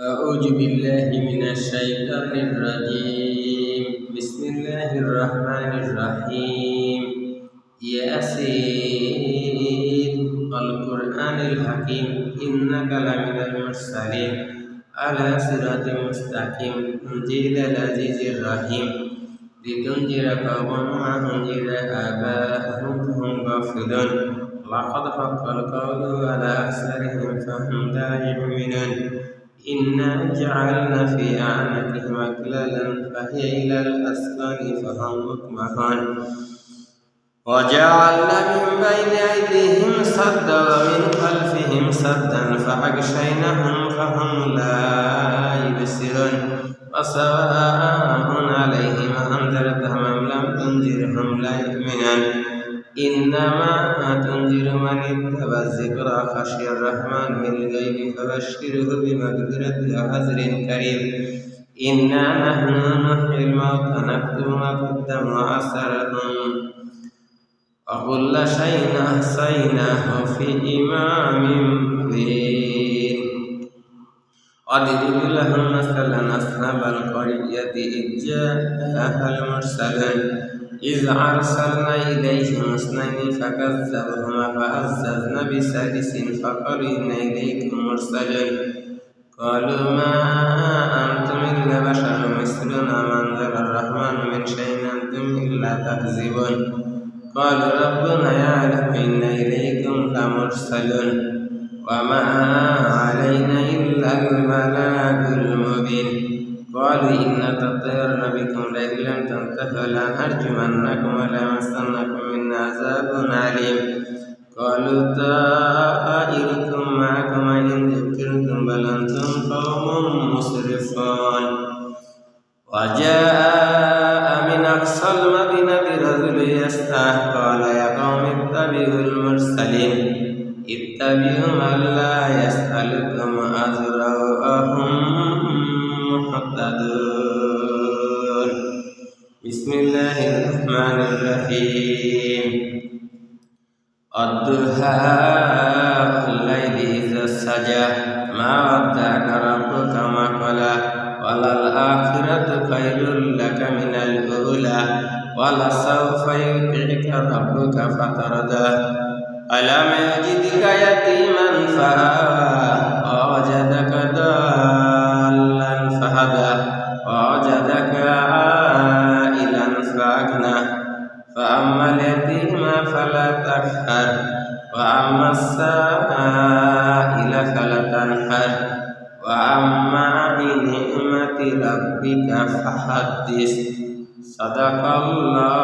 أعوذ بالله من الشيطان الرجيم بسم الله الرحمن الرحيم ياسين القرآن الحكيم إنك لمن المرسلين على صراط مستقيم تنزيل العزيز الرحيم لتنذر قوما ما أنذر آباءهم فهم غافلون لقد حق القول على أكثرهم فهم لا يؤمنون إنا جعلنا في أعناقهم أغلالا فهي إلى الأذقان فهم مقمحون وجعلنا من بين أيديهم سدا ومن خلفهم سدا فأغشيناهم فهم لا يبصرون وسواء عليهم أنذرتهم أم لم تنذرهم لا يؤمنون إنما تنذر من اتبع الذكر خشي الرحمن بالغيب فبشره بمغفرة وأجر كريم إنا نحن نحيي الموتى نكتب ما قدموا وآثارهم وكل شيء أحصيناه في إمام مبين واضرب لهم مثلا أصحاب القرية إذ جاءها المرسلون إذ أرسلنا إليهم اثنين فكذبوهما فعززنا بثالث فقالوا إنا إليكم مرسلون قالوا ما أنتم إلا بشر مثلنا ما أنزل الرحمن من شيء أنتم إلا تكذبون قالوا ربنا يعلم إنا إليكم لمرسلون وما علينا إلا البلاغ المبين قالوا إنا تطيرنا بكم لئن لم تنتهوا لنرجمنكم وليمسنكم منا عذاب أليم قالوا طائركم معكم إن ذكرتم بل أنتم قوم مسرفون وجاء من أقصى المدينة رجل يسعى قال يا قوم اتبعوا المرسلين اتبعوا من لا يسألكم أجرا وهم مهتدون بسم الله الرحمن الرحيم الضحى والليل إذا سجى ما ودعك ربك ما قلى وللآخرة خير لك من الأولى ولسوف يطيعك ربك فترضى ألم يجدك يتيما فآوى ووجدك ضالا فهدى ووجدك عائلا فأغنى فأما اليتيم فلا تقهر وأما السائل فلا تنهر وأما بنعمة ربك فحدث صدق الله